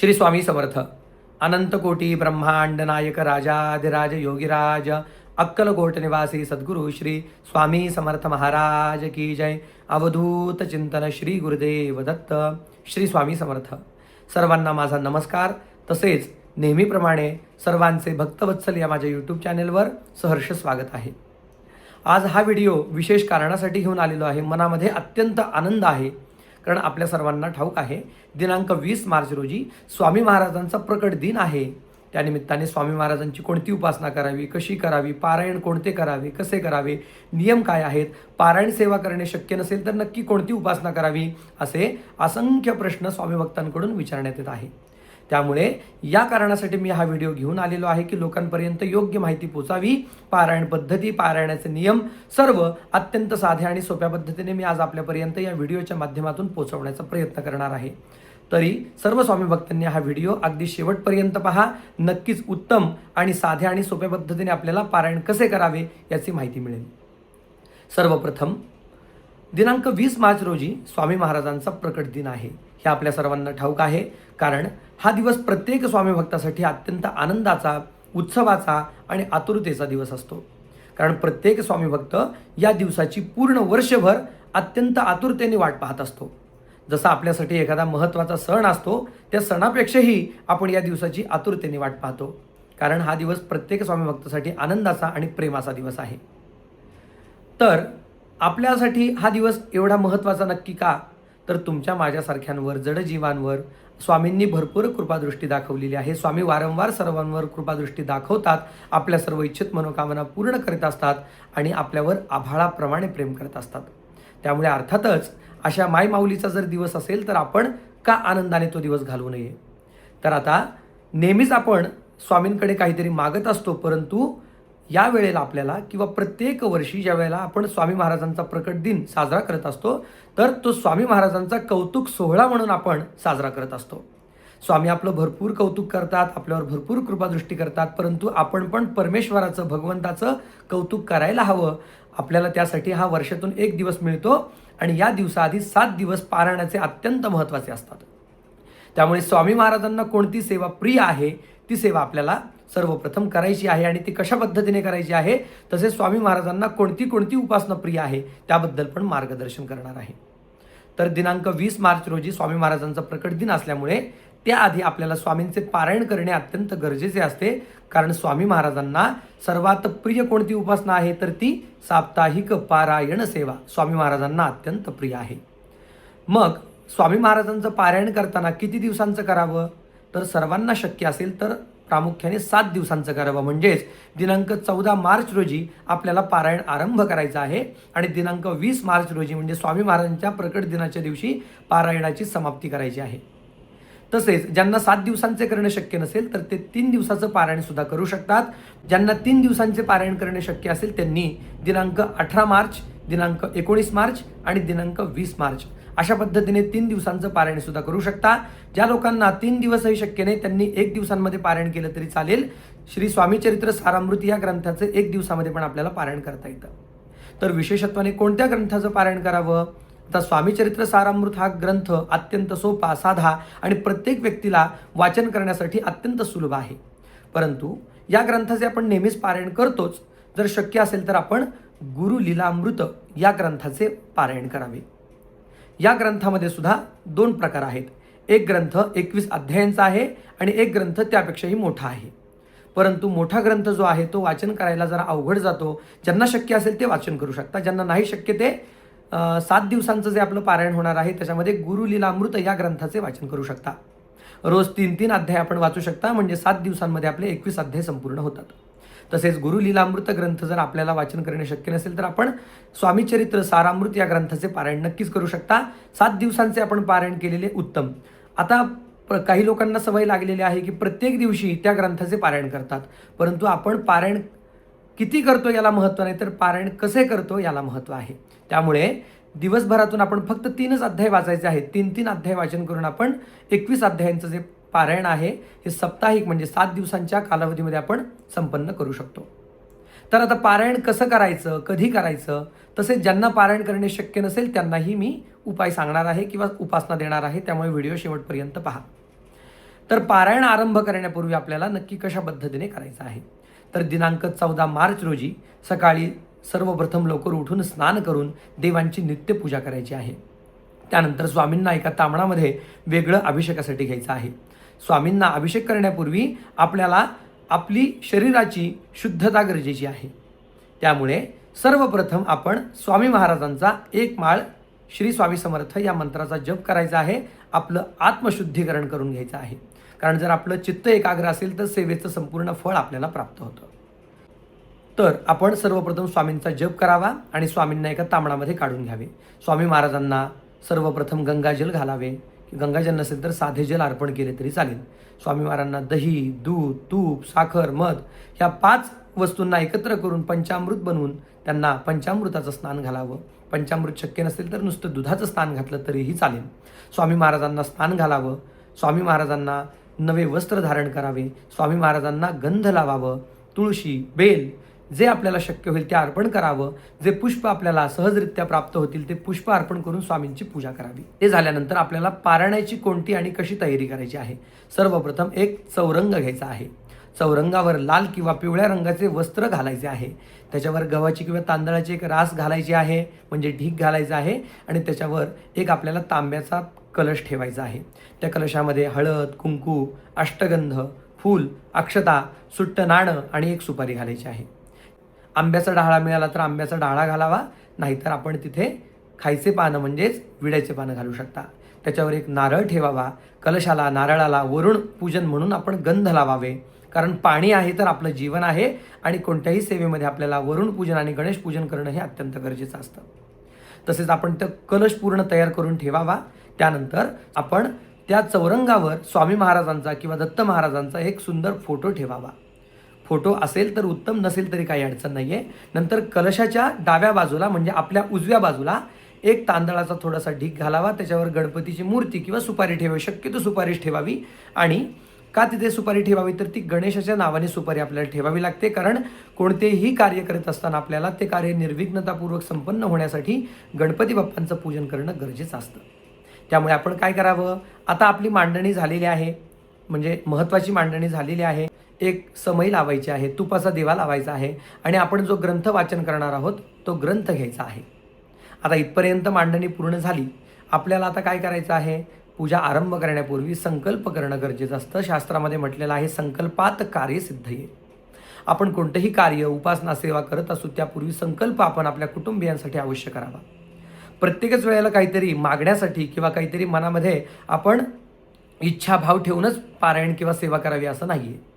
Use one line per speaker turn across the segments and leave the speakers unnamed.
श्री स्वामी समर्थ. अनंत कोटी ब्रह्मांड नायक राजाधिराज योगीराज अक्कलकोट निवासी सद्गुरु श्री स्वामी समर्थ महाराज की जय. अवधूत चिंतन श्री गुरुदेव दत्त. श्री स्वामी समर्थ. सर्वांना माझा नमस्कार. तसेच नेहमीप्रमाणे सर्वांचे भक्तवत्सल या माझ्या यूट्यूब चॅनेलवर सहर्ष स्वागत आहे. आज हा व्हिडिओ विशेष कारणासाठी घेऊन आलेलो आहे. मनामध्ये अत्यंत आनंद आहे, कारण आपल्या सर्वांना ठाऊक आहे दिनांक 20 मार्च रोजी स्वामी महाराजांचा प्रकट दिन आहे. त्यानिमित्ताने स्वामी महाराजांची कोणती उपासना करावी, कशी करावी, पारायण कोणते करावे, कसे करावे, नियम काय आहेत, पारायण सेवा करणे शक्य नसेल तर नक्की कोणती उपासना करावी, असे असंख्य प्रश्न स्वामी भक्तांकडून विचारण्यात येत आहे. त्यामुळे या कारणासाठी मी हा व्हिडिओ घेऊन आलेलो आहे की लोकांपर्यंत योग्य माहिती पोचावी. पारायण पद्धती, पारायणाचे नियम सर्व अत्यंत साध्या आणि सोप्या पद्धतीने मी आज आपल्यापर्यंत या व्हिडिओच्या माध्यमातून पोहोचवण्याचा प्रयत्न करणार आहे. तरी सर्व स्वामी भक्तांनी हा व्हिडिओ अगदी शेवटपर्यंत पहा. नक्कीच उत्तम आणि साध्या आणि सोप्या पद्धतीने आपल्याला पारायण कसे करावे याची माहिती मिळेल. सर्वप्रथम दिनांक 20 मार्च रोजी स्वामी महाराजांचा प्रकट दिन आहे. हे आपल्या सर्वांना ठाऊक आहे, कारण हा दिवस प्रत्येक स्वामी भक्तासाठी अत्यंत आनंदाचा, उत्सवाचा आणि आतुरतेचा दिवस असतो. कारण प्रत्येक स्वामी भक्त या दिवसाची पूर्ण वर्षभर अत्यंत आतुरतेने वाट पाहत असतो. जसा आपल्यासाठी एखादा महत्त्वाचा सण असतो, त्या सणापेक्षाही आपण या दिवसाची आतुरतेने वाट पाहतो. कारण हा दिवस प्रत्येक स्वामी भक्तासाठी आनंदाचा आणि प्रेमाचा दिवस आहे. तर आपल्यासाठी हा दिवस एवढा महत्त्वाचा नक्की का? तर तुमच्या माझ्यासारख्यांवर, जडजीवांवर स्वामींनी भरपूर कृपादृष्टी दाखवलेली आहे. स्वामी वारंवार सर्वांवर कृपादृष्टी दाखवतात, आपल्या सर्व इच्छित मनोकामना पूर्ण करत असतात आणि आपल्यावर आभाळाप्रमाणे प्रेम करत असतात. त्यामुळे अर्थातच अशा मायमाऊलीचा जर दिवस असेल तर आपण का आनंदाने तो दिवस घालवू नये? तर आता नेहमीच आपण स्वामींकडे काहीतरी मागत असतो, परंतु या वेळेला आपल्याला किंवा प्रत्येक वर्षी ज्या वेळेला आपण स्वामी महाराजांचा प्रकट दिन साजरा करत असतो, तर तो स्वामी महाराजांचा कौतुक सोहळा म्हणून आपण साजरा करत असतो. स्वामी आपलं भरपूर कौतुक करतात, आपल्यावर भरपूर कृपादृष्टी करतात, परंतु आपण पण परमेश्वराचं, भगवंताचं कौतुक करायला हवं. आपल्याला त्यासाठी हा वर्षातून एक दिवस मिळतो आणि या दिवसाआधी 7 दिवस पारायणाचे अत्यंत महत्त्वाचे असतात. त्यामुळे स्वामी महाराजांना कोणती सेवा प्रिय आहे ती सेवा आपल्याला सर्वप्रथम करायची आहे. आणि ती कशा पद्धतीने करायची आहे, तसेच स्वामी महाराजांना कोणती कोणती उपासना प्रिय आहे त्याबद्दल पण मार्गदर्शन करणार आहे. तर दिनांक 20 मार्च रोजी स्वामी महाराजांचा प्रकट दिन असल्यामुळे त्याआधी आपल्याला स्वामींचे पारायण करणे अत्यंत गरजेचे असते. कारण स्वामी महाराजांना सर्वात प्रिय कोणती उपासना आहे, तर ती साप्ताहिक पारायण सेवा स्वामी महाराजांना अत्यंत प्रिय आहे. मग स्वामी महाराजांचं पारायण करताना किती दिवसांचं करावं? तर सर्वांना शक्य असेल तर प्रामुख्याने 7 दिवसांचं करावं. म्हणजेच दिनांक 14 मार्च रोजी आपल्याला पारायण आरंभ करायचा आहे आणि दिनांक 20 मार्च रोजी म्हणजे स्वामी महाराजांच्या प्रकट दिनाच्या दिवशी पारायणाची समाप्ती करायची आहे. तसेच ज्यांना 7 दिवसांचे करणे शक्य नसेल तर ते 3 दिवसाचं पारायण सुद्धा करू शकतात. ज्यांना 3 दिवसांचे पारायण करणे शक्य असेल त्यांनी दिनांक 18 मार्च, दिनांक 19 मार्च आणि दिनांक 20 मार्च अशा पद्धतीने 3 दिवसांचं पारायण सुद्धा करू शकता. ज्या लोकांना 3 दिवसही शक्य नाही त्यांनी 1 दिवसांमध्ये पारायण केलं तरी चालेल. श्री स्वामी चरित्र सारामृत या ग्रंथाचं 1 दिवसामध्ये पण आपल्याला पारायण करता येतं. तर विशेषत्वाने कोणत्या ग्रंथाचं पारायण करावं? आता स्वामी चरित्र सारामृत हा ग्रंथ अत्यंत सोपा, साधा आणि प्रत्येक व्यक्तीला वाचन करण्यासाठी अत्यंत सुलभ आहे. परंतु या ग्रंथाचे आपण नेहमीच पारायण करतोच. जर शक्य असेल तर आपण गुरु लीलामृत या ग्रंथाचे पारायण करावे. या ग्रंथामध्ये सुद्धा 2 प्रकार आहेत. एक ग्रंथ 21 अध्यायांचा आहे आणि एक ग्रंथ त्यापेक्षाही मोठा आहे. परंतु मोठा ग्रंथ जो आहे तो वाचन करायला जरा अवघड जातो. ज्यांना शक्य असेल ते वाचन करू शकता, ज्यांना नाही शक्य ते 7 दिवसांचं जे आपलं पारायण होणार आहे त्याच्यामध्ये गुरु लीलामृत या ग्रंथाचे वाचन करू शकता. रोज 3-3 अध्याय आपण वाचू शकता, म्हणजे 7 दिवसांमध्ये आपले 21 अध्याय संपूर्ण होतात. तसेच गुरु लीलामृत ग्रंथ जर आपल्याला वाचन करणे शक्य नसेल तर आपण स्वामी चरित्र सारामृत या ग्रंथाचे पारायण नक्कीच करू शकता. 7 दिवसांचे आपण पारायण केलेले उत्तम. आता काही लोकांना सवय लागलेली आहे की प्रत्येक दिवशी त्या ग्रंथाचे पारायण करतात, परंतु आपण पारायण किती करतो याला महत्त्व नाही, तर पारायण कसे करतो याला महत्त्व आहे. त्यामुळे दिवसभरातून आपण फक्त 3च अध्याय वाचायचे आहेत. 3-3 अध्याय वाचन करून आपण 21 अध्यायांचं जे पारायण आहे हे साप्ताहिक म्हणजे 7 दिवसांच्या कालावधीमध्ये आपण संपन्न करू शकतो. तर आता पारायण कसं करायचं, कधी करायचं, तसेच ज्यांना पारायण करणे शक्य नसेल त्यांनाही मी उपाय सांगणार आहे किंवा उपासना देणार आहे. त्यामुळे व्हिडिओ शेवटपर्यंत पहा. तर पारायण आरंभ करण्यापूर्वी आपल्याला नक्की कशा पद्धतीने करायचं आहे, तर दिनांक 14 मार्च रोजी सकाळी सर्वप्रथम लवकर उठून स्नान करून देवांची नित्यपूजा करायची आहे. त्यानंतर स्वामींना एका तांबणामध्ये वेगळं अभिषेकासाठी घ्यायचं आहे. स्वामींना अभिषेक करण्यापूर्वी आपल्याला आपली शरीराची शुद्धता गरजेची आहे. त्यामुळे सर्वप्रथम आपण स्वामी महाराजांचा एक माळ श्री स्वामी समर्थ या मंत्राचा जप करायचा आहे. आपलं आत्मशुद्धीकरण करून घ्यायचं आहे. कारण जर आपलं चित्त एकाग्र असेल तर सेवेचं संपूर्ण फळ आपल्याला प्राप्त होतं. तर आपण सर्वप्रथम स्वामींचा जप करावा आणि स्वामींना एका तांबणामध्ये काढून घ्यावे. स्वामी महाराजांना सर्वप्रथम गंगाजल घालावे. गंगाजल नसेल तर साधे जल अर्पण केले तरी चालेल. स्वामी महाराजांना दही, दूध, तूप, साखर, मध ह्या 5 वस्तूंना एकत्र करून पंचामृत बनवून त्यांना पंचामृताचं स्नान घालावं. पंचामृत शक्य नसेल तर नुसतं दुधाचं स्नान घातलं तरीही चालेल. स्वामी महाराजांना स्नान घालावं. स्वामी महाराजांना नवे वस्त्र धारण करावे. स्वामी महाराजांना गंध लावावं. तुळशी, बेल जे आपल्याला शक्य होईल ते अर्पण करावं. जे पुष्प आपल्याला सहजरित्या प्राप्त होतील ते पुष्प अर्पण करून स्वामींची पूजा करावी. ते झाल्यानंतर आपल्याला पारायणाची कोणती आणि कशी तयारी करायची आहे. सर्वप्रथम एक चौरंग घ्यायचा आहे. चौरंगावर लाल किंवा पिवळ्या रंगाचे वस्त्र घालायचे आहे. त्याच्यावर गव्हाची किंवा तांदळाची एक रास घालायची आहे, म्हणजे ढीग घालायचा आहे. आणि त्याच्यावर एक आपल्याला तांब्याचा कलश ठेवायचा आहे. त्या कलशामध्ये हळद, कुंकू, अष्टगंध, फूल, अक्षता, सुट्ट नाणं आणि एक सुपारी घालायची आहे. आंब्याचा डहाळा मिळाला तर आंब्याचा डहाळा घालावा, नाहीतर आपण तिथे खायचे पानं म्हणजेच विड्याचे पानं घालू शकता. त्याच्यावर एक नारळ ठेवावा. कलशाला, नारळाला वरुण पूजन म्हणून आपण गंध लावावे. कारण पाणी आहे तर आपलं जीवन आहे आणि कोणत्याही सेवेमध्ये आपल्याला वरुण पूजन आणि गणेश पूजन करणं हे अत्यंत गरजेचं असतं. तसेच आपण तो कलश पूर्ण तयार करून ठेवावा. त्यानंतर आपण त्या चौरंगावर स्वामी महाराजांचा किंवा दत्त महाराजांचा एक सुंदर फोटो ठेवावा. फोटो असेल तर उत्तम, नसेल तरी काही अडचण नाही आहे. नंतर कलशाच्या डाव्या बाजूला म्हणजे आपल्या उजव्या बाजूला एक तांदळाचा थोडासा ढीग घालावा. त्याच्यावर गणपतीची मूर्ती किंवा सुपारी ठेवावी. शक्यतो सुपारीच ठेवावी. आणि का तिथे सुपारी ठेवावी तर ती गणेशाच्या नावाने सुपारी आपल्याला ठेवावी लागते. कारण कोणतेही कार्य करत असताना आपल्याला ते कार्य निर्विघ्नतापूर्वक संपन्न होण्यासाठी गणपती बाप्पांचं पूजन करणं गरजेचं असतं. त्यामुळे आपण काय करावं, आता आपली मांडणी झालेली आहे, म्हणजे महत्त्वाची मांडणी झालेली आहे. एक समई लावायची आहे, तुपाचा दिवा लावायचा आहे आणि आपण जो ग्रंथ वाचन करणार आहोत तो ग्रंथ घ्यायचा आहे. आता इथपर्यंत मांडणी पूर्ण झाली. आपल्याला आता काय करायचं आहे, पूजा आरंभ करण्यापूर्वी संकल्प करणं गरजेचं असतं. शास्त्रामध्ये म्हटलेलं आहे संकल्पात कार्य सिद्धये. आपण कोणतंही कार्य, उपासना, सेवा करत असू त्यापूर्वी संकल्प आपण आपल्या कुटुंबियांसाठी अवश्य करावा. प्रत्येकच वेळेला काहीतरी मागण्यासाठी किंवा काहीतरी मनामध्ये आपण इच्छाभाव ठेवूनच पारायण किंवा सेवा करावी असं नाही आहे.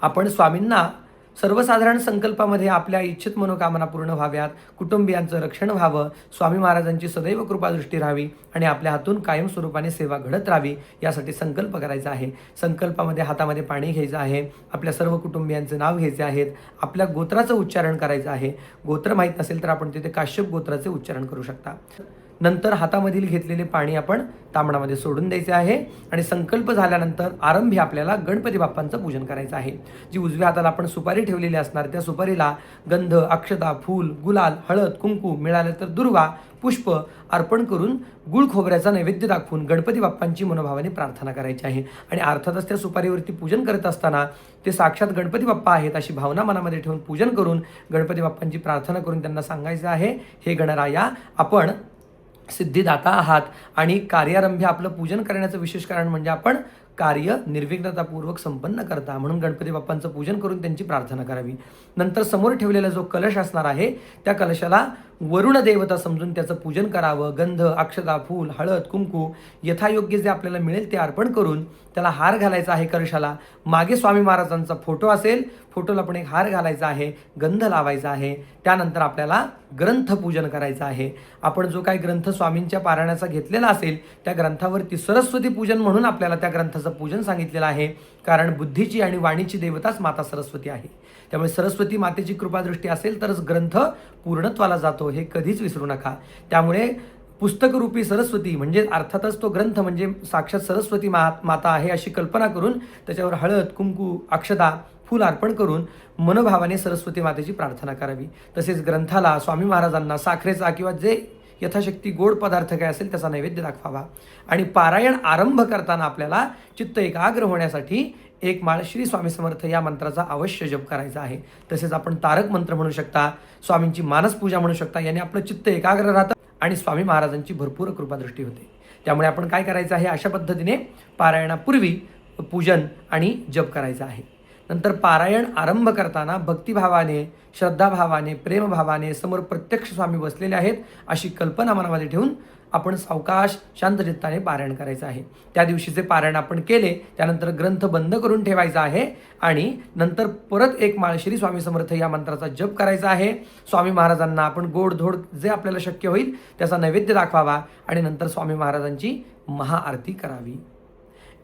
आपण स्वामींना सर्वसाधारण संकल्पामध्ये आपल्या इच्छित मनोकामना पूर्ण व्हाव्यात, कुटुंबियांचं रक्षण व्हावं, स्वामी महाराजांची सदैव कृपादृष्टी राहावी आणि आपल्या हातून कायमस्वरूपाने सेवा घडत राहावी यासाठी संकल्प करायचा आहे. संकल्पामध्ये हातामध्ये पाणी घ्यायचं आहे. आपल्या सर्व कुटुंबियांचं नाव घ्यायचे आहेत. आपल्या गोत्राचं उच्चारण करायचं आहे. गोत्र माहीत नसेल तर आपण तिथे काश्यप गोत्राचे उच्चारण करू शकता. नंतर हातामधील घेतलेले पाणी आपण तांबणामध्ये सोडून द्यायचे आहे आणि संकल्प झाल्यानंतर आरंभी आपल्याला गणपती बाप्पांचं पूजन करायचं आहे. जी उजव्या हाताला आपण सुपारी ठेवलेली असणार त्या सुपारीला गंध, अक्षता, फूल, गुलाल, हळद, कुंकू मिळाले तर दुर्वा, पुष्प अर्पण करून गुळ खोबऱ्याचा नैवेद्य दाखवून गणपती बाप्पांची मनोभावाने प्रार्थना करायची आहे. आणि अर्थातच त्या सुपारीवरती पूजन करत असताना ते साक्षात गणपती बाप्पा आहेत अशी भावना मनामध्ये ठेवून पूजन करून गणपती बाप्पांची प्रार्थना करून त्यांना सांगायचं आहे, हे गणराया आपण सिद्धिदाता आहात आणि कार्यारंभी आपलं पूजन करण्याचं विशेष कारण म्हणजे आपण कार्य निर्विघ्नतापूर्वक संपन्न करता, म्हणून गणपती बाप्पांचं पूजन करून त्यांची प्रार्थना करावी. नंतर समोर ठेवलेला जो कलश असणार आहे त्या कलशाला वरुण देवता समजून त्याचं पूजन करावं. गंध, अक्षता, फूल, हळद, कुंकू यथायोग्य जे आपल्याला मिळेल ते अर्पण करून त्याला हार घालायचा आहे. कलशाला मागे स्वामी महाराजांचा फोटो असेल, फोटोला पण एक हार घालायचा आहे, गंध लावायचा आहे. त्यानंतर आपल्याला ग्रंथ पूजन करायचं आहे. आपण जो काही ग्रंथ स्वामींच्या पारायणाचा घेतलेला असेल त्या ग्रंथावरती सरस्वती पूजन म्हणून आपल्याला त्या ग्रंथाचं पूजन सांगितलेलं आहे. कारण बुद्धीची आणि वाणीची देवताच माता सरस्वती आहे. त्यामुळे सरस्वती मातेची कृपादृष्टी असेल तरच ग्रंथ पूर्णत्वाला जातो, हे कधीच विसरू नका. त्यामुळे पुस्तकरूपी सरस्वती म्हणजे अर्थातच तो ग्रंथ म्हणजे साक्षात सरस्वती माता आहे अशी कल्पना करून त्याच्यावर हळद, कुंकू, अक्षता, फूल अर्पण करून मनोभावाने सरस्वती मातेची प्रार्थना करावी. तसेच ग्रंथाला स्वामी महाराजांना साखरेचा किंवा जे यथाशक्ती गोड पदार्थ काय असेल त्याचा नैवेद्य दाखवावा. आणि पारायण आरंभ करताना आपल्याला चित्त एकाग्र होण्यासाठी एक माळ श्री स्वामी समर्थ या मंत्राचा अवश्य जप करायचा आहे. तसेच आपण तारक मंत्र म्हणू शकता, स्वामींची मानसपूजा म्हणू शकता. याने आपलं चित्त एकाग्र राहतं आणि स्वामी महाराजांची भरपूर कृपादृष्टी होते. त्यामुळे आपण काय करायचं आहे, अशा पद्धतीने पारायणापूर्वी पूजन आणि जप करायचा आहे. नंतर पारायण आरंभ करताना भक्तिभावाने, श्रद्धाभावाने, प्रेमभावाने समोर प्रत्यक्ष स्वामी बसलेले आहेत अशी कल्पना मनामध्ये ठेवून आपण सावकाश शांतचित्ताने पारायण करायचं आहे. त्या दिवशीचे पारायण आपण केले त्यानंतर ग्रंथ बंद करून ठेवायचा आहे आणि नंतर परत एक माळ श्री स्वामी समर्थ या मंत्राचा जप करायचा आहे. स्वामी महाराजांना आपण गोडधोड जे आपल्याला शक्य होईल त्याचा नैवेद्य दाखवावा आणि नंतर स्वामी महाराजांची महाआरती करावी.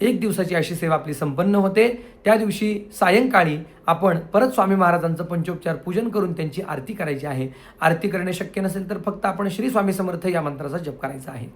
एक दिवसाची अशी सेवा आपली संपन्न होते. त्या दिवशी सायंकाळी आपण परत स्वामी महाराजांचं पंचोपचार पूजन करून त्यांची आरती करायची आहे. आरती करणे शक्य नसेल तर फक्त आपण श्री स्वामी समर्थ या मंत्राचा जप करायचा आहे.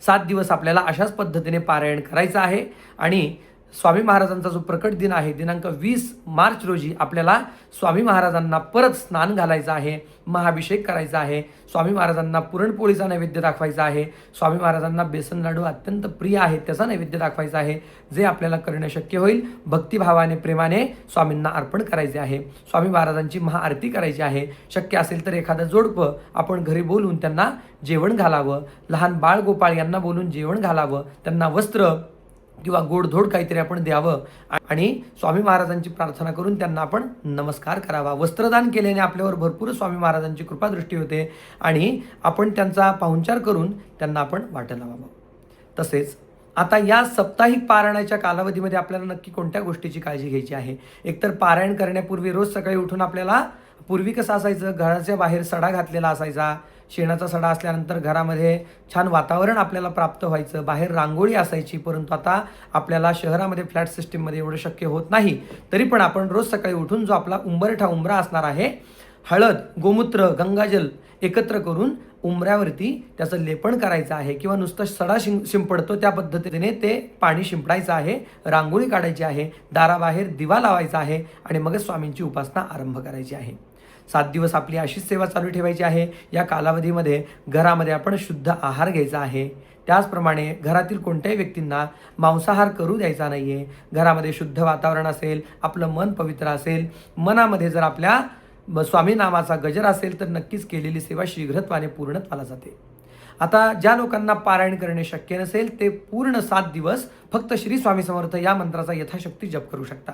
7 दिवस आपल्याला अशाच पद्धतीने पारायण करायचं आहे. आणि स्वामी महाराजांचा जो प्रकट दिन आहे दिनांक 20 मार्च रोजी आपल्याला स्वामी महाराजांना परत स्नान घालायचं आहे, महाअभिषेक करायचा आहे. स्वामी महाराजांना पुरणपोळीचा नैवेद्य दाखवायचा आहे. स्वामी महाराजांना बेसन लाडू अत्यंत प्रिय आहेत त्याचा नैवेद्य दाखवायचा आहे. जे आपल्याला करणं शक्य होईल भक्तिभावाने, प्रेमाने स्वामींना अर्पण करायचे आहे. स्वामी महाराजांची महाआरती करायची आहे. शक्य असेल तर एखादं जोडपं आपण घरी बोलून त्यांना जेवण घालावं. लहान बाळ गोपाळ यांना बोलून जेवण घालावं. त्यांना वस्त्र किंवा गोडधोड काहीतरी आपण द्यावं आणि स्वामी महाराजांची प्रार्थना करून त्यांना आपण नमस्कार करावा. वस्त्रदान केल्याने आपल्यावर भरपूर स्वामी महाराजांची कृपादृष्टी होते आणि आपण त्यांचा पाहुणचार करून त्यांना आपण वाटं लावावं. तसेच आता या साप्ताहिक पारायणाच्या कालावधीमध्ये आपल्याला नक्की कोणत्या गोष्टीची काळजी घ्यायची आहे. एकतर पारायण करण्यापूर्वी रोज सकाळी उठून आपल्याला, पूर्वी कसं असायचं, घराच्या बाहेर सडा घातलेला असायचा. शेणाचा सडा असल्यानंतर घरामध्ये छान वातावरण आपल्याला प्राप्त व्हायचं. बाहेर रांगोळी असायची. परंतु आता आपल्याला शहरामध्ये फ्लॅट सिस्टीममध्ये एवढं शक्य होत नाही. तरी पण आपण रोज सकाळी उठून जो आपला उंबरा असणार आहे, हळद, गोमूत्र, गंगाजल एकत्र करून उंबऱ्यावरती त्याचं लेपन करायचं आहे किंवा नुसतं सडा शिंपडतो त्या पद्धतीने ते पाणी शिंपडायचं आहे. रांगोळी काढायची आहे. दाराबाहेर दिवा लावायचा आहे आणि मगच स्वामींची उपासना आरंभ करायची आहे. 7 दिवस आपली अशीच सेवा चालू ठेवायची आहे. या कालावधीमध्ये घरामध्ये आपण शुद्ध आहार घ्यायचा आहे. त्याचप्रमाणे घरातील कोणत्याही व्यक्तींना मांसाहार करू द्यायचा नाही आहे. घरामध्ये शुद्ध वातावरण असेल, आपलं मन पवित्र असेल, मनामध्ये जर आपल्या स्वामी नामाचा गजर असेल तर नक्कीच केलेली सेवा शीघ्रत्वाने पूर्णत्वाला जाते. आता ज्या लोकांना पारायण करणे शक्य नसेल ते पूर्ण 7 दिवस फक्त श्री स्वामी समर्थ या मंत्राचा यथाशक्ती जप करू शकता.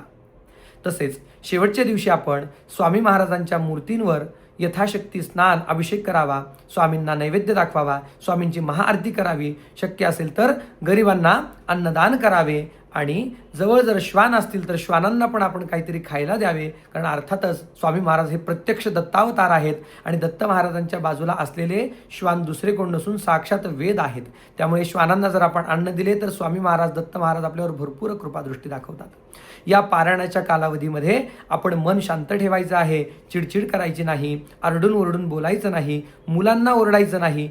तसेच शेवटच्या दिवशी आपण स्वामी महाराजांच्या मूर्तींवर यथाशक्ती स्नान, अभिषेक करावा. स्वामींना नैवेद्य दाखवावा. स्वामींची महाआरती करावी. शक्य असेल तर गरिबांना अन्नदान करावे आणि जवळ जर श्वान असतील तर श्वानांना पण आपण काहीतरी खायला द्यावे. कारण अर्थातच स्वामी महाराज हे प्रत्यक्ष दत्तावतार आहेत आणि दत्त महाराजांच्या बाजूला असलेले श्वान दुसरे कोण नसून साक्षात वेद आहेत. त्यामुळे श्वानांना जर आपण अन्न दिले तर स्वामी महाराज, दत्त महाराज आपल्यावर भरपूर कृपादृष्टी दाखवतात. या पारायणाच्या कालावधीमध्ये आपण मन शांत ठेवायचं आहे. चिडचिड करायची नाही, आरडून ओरडून बोलायचं नाही, मुलांना ओरडायचं नाही,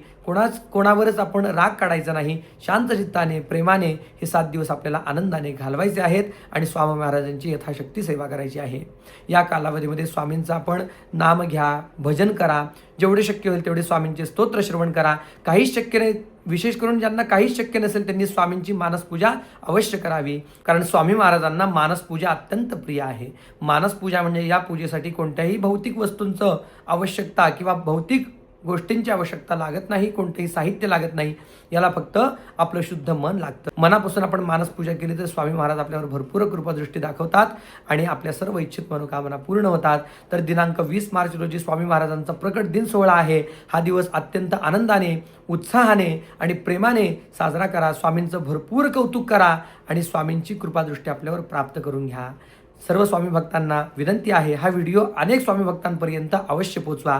कोणावरच आपण राग काढायचा नाही. शांत चित्ताने, प्रेमाने हे 7 दिवस आपल्याला आनंदाने घालवायचे आहेत आणि स्वामी महाराजांची यथाशक्ती सेवा करायची आहे. या कालावधीमध्ये स्वामींचं आपण नाम घ्या, भजन करा. जेवढे शक्य होईल तेवढे स्वामींचे स्तोत्र श्रवण करा. काहीच शक्य नाही, विशेष करून ज्यांना काहीच शक्य नसेल त्यांनी स्वामींची मानसपूजा अवश्य करावी. कारण स्वामी महाराजांना मानसपूजा अत्यंत प्रिय आहे. मानसपूजा म्हणजे या पूजेसाठी कोणत्याही भौतिक वस्तूंचं आवश्यकता किंवा भौतिक गोष्टींची आवश्यकता लागत नाही, कोणतेही साहित्य लागत नाही. याला फक्त आपलं शुद्ध मन लागतं. मनापासून आपण मानसपूजा केली तर स्वामी महाराज आपल्यावर भरपूर कृपादृष्टी दाखवतात आणि आपल्या सर्व इच्छित मनोकामना पूर्ण होतात. तर दिनांक 20 मार्च रोजी स्वामी महाराजांचा प्रकट दिन सोहळा आहे. हा दिवस अत्यंत आनंदाने, उत्साहाने आणि प्रेमाने साजरा करा. स्वामींचं भरपूर कौतुक करा आणि स्वामींची कृपादृष्टी आपल्यावर प्राप्त करून घ्या. सर्व स्वामी भक्तांना विनंती आहे, हा व्हिडिओ अनेक स्वामी भक्तांपर्यंत अवश्य पोहोचवा.